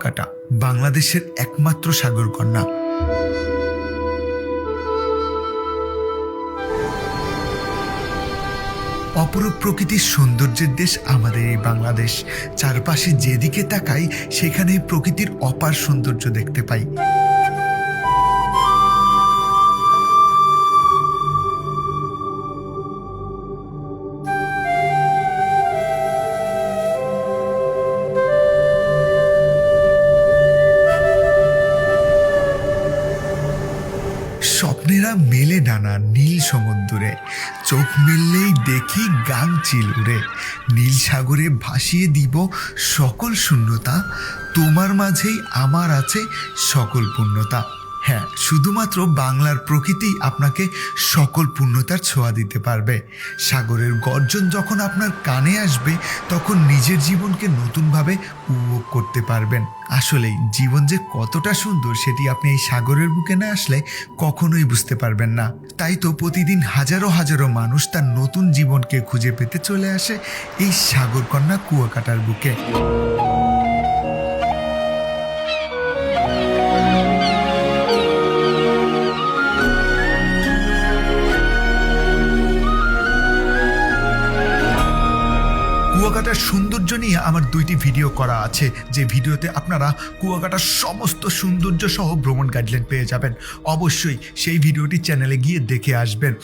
কুয়াকাটা বাংলাদেশের একমাত্র সাগরকন্যা। অপরূপ প্রকৃতির সৌন্দর্যের দেশ আমাদের এই বাংলাদেশ। চারপাশে যেদিকে তাকাই সেখানে প্রকৃতির অপার সৌন্দর্য দেখতে পাই। স্বপ্নেরা মেলে ডানা নীল সমুদ্রে, চোখ মেললেই দেখি গান চিল উড়ে। নীল সাগরে ভাসিয়ে দিব সকল শূন্যতা, তোমার মাঝেই আমার আছে সকল পূর্ণতা। হ্যাঁ, শুধুমাত্র বাংলার প্রকৃতি আপনাকে সকল পূর্ণতার ছোঁয়া দিতে পারবে। সাগরের গর্জন যখন আপনার কানে আসবে তখন নিজের জীবনকে নতুনভাবে উপভোগ করতে পারবেন। আসলেই জীবন যে কতটা সুন্দর সেটি আপনি এই সাগরের বুকে না আসলে কখনোই বুঝতে পারবেন না। তাই তো প্রতিদিন হাজারো হাজারো মানুষ তার নতুন জীবনকে খুঁজে পেতে চলে আসে এই সাগরকন্যা কুয়াকাটার বুকে। কুয়াকাটার সৌন্দর্য নিয়ে আমার 2টি ভিডিও করা আছে, যে ভিডিওতে আপনারা কুয়াকাটার সমস্ত সৌন্দর্য সহ ভ্রমণ গাইডলাইন পেয়ে যাবেন। অবশ্যই সেই ভিডিওটি চ্যানেলে গিয়ে দেখে আসবেন।